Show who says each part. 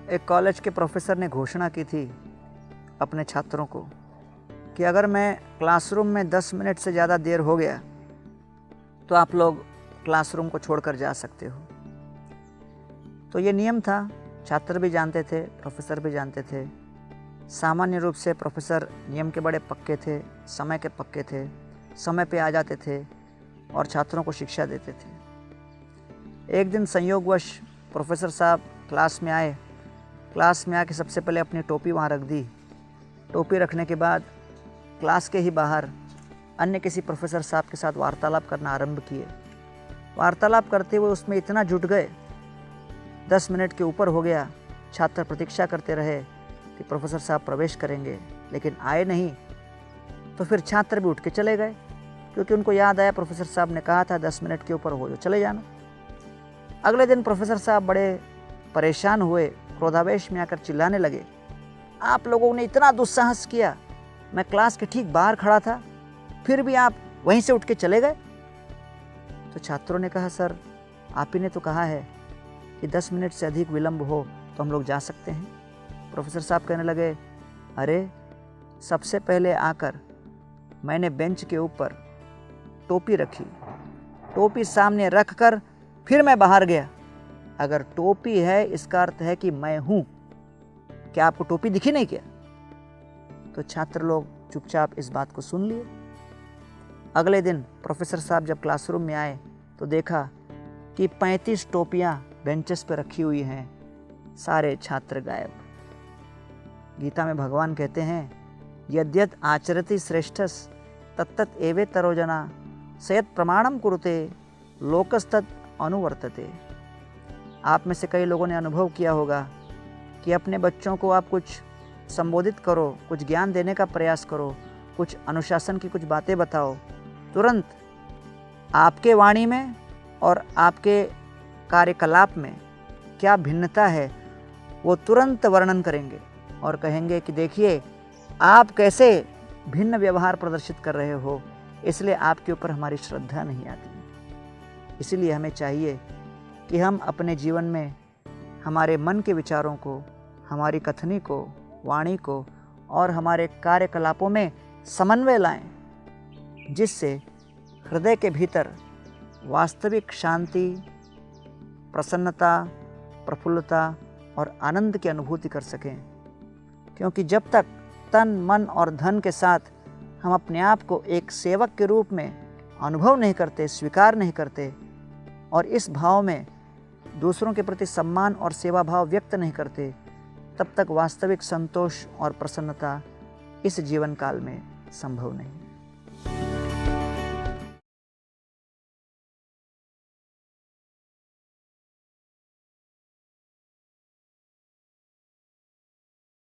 Speaker 1: एक कॉलेज के प्रोफेसर ने घोषणा की थी अपने छात्रों को कि अगर मैं क्लासरूम में 10 मिनट से ज़्यादा देर हो गया तो आप लोग क्लासरूम को छोड़कर जा सकते हो। तो ये नियम था, छात्र भी जानते थे, प्रोफेसर भी जानते थे। सामान्य रूप से प्रोफेसर नियम के बड़े पक्के थे, समय के पक्के थे, समय पे आ जाते थे और छात्रों को शिक्षा देते थे। एक दिन संयोगवश प्रोफेसर साहब क्लास में आए। क्लास में आके सबसे पहले अपनी टोपी वहाँ रख दी। टोपी रखने के बाद क्लास के ही बाहर अन्य किसी प्रोफेसर साहब के साथ वार्तालाप करना आरंभ किए। वार्तालाप करते हुए उसमें इतना जुट गए, 10 मिनट के ऊपर हो गया। छात्र प्रतीक्षा करते रहे कि प्रोफेसर साहब प्रवेश करेंगे, लेकिन आए नहीं। तो फिर छात्र भी उठ के चले गए, क्योंकि उनको याद आया प्रोफेसर साहब ने कहा था 10 मिनट के ऊपर हो जो चले जाना। अगले दिन प्रोफेसर साहब बड़े परेशान हुए, क्रोधावेश में आकर चिल्लाने लगे, आप लोगों ने इतना दुस्साहस किया, मैं क्लास के ठीक बाहर खड़ा था, फिर भी आप वहीं से उठ के चले गए। तो छात्रों ने कहा, सर आप ही ने तो कहा है कि 10 मिनट से अधिक विलंब हो तो हम लोग जा सकते हैं। प्रोफेसर साहब कहने लगे, अरे सबसे पहले आकर मैंने बेंच के ऊपर टोपी रखी, टोपी सामने रख कर फिर मैं बाहर गया। अगर टोपी है इसका अर्थ है कि मैं हूं। क्या आपको टोपी दिखी नहीं क्या? तो छात्र लोग चुपचाप इस बात को सुन लिए। अगले दिन प्रोफेसर साहब जब क्लासरूम में आए तो देखा कि 35 टोपियां बेंचेस पर रखी हुई हैं। सारे छात्र गायब। गीता में भगवान कहते हैं, यद्यत आचरति श्रेष्ठस तत्तत एवेतरो जना सयत प्रमाणम कुरुते लोकस्तत् अनुवर्तते। आप में से कई लोगों ने अनुभव किया होगा कि अपने बच्चों को आप कुछ संबोधित करो, कुछ ज्ञान देने का प्रयास करो, कुछ अनुशासन की कुछ बातें बताओ, तुरंत आपके वाणी में और आपके कार्यकलाप में क्या भिन्नता है वो तुरंत वर्णन करेंगे और कहेंगे कि देखिए आप कैसे भिन्न व्यवहार प्रदर्शित कर रहे हो, इसलिए आपके ऊपर हमारी श्रद्धा नहीं आती। इसीलिए हमें चाहिए कि हम अपने जीवन में हमारे मन के विचारों को, हमारी कथनी को, वाणी को और हमारे कार्यकलापों में समन्वय लाएं, जिससे हृदय के भीतर वास्तविक शांति, प्रसन्नता, प्रफुल्लता और आनंद की अनुभूति कर सकें। क्योंकि जब तक तन, मन और धन के साथ हम अपने आप को एक सेवक के रूप में अनुभव नहीं करते, स्वीकार नहीं करते और इस भाव में दूसरों के प्रति सम्मान और सेवा भाव व्यक्त नहीं करते, तब तक वास्तविक संतोष और प्रसन्नता इस जीवन काल में संभव नहीं।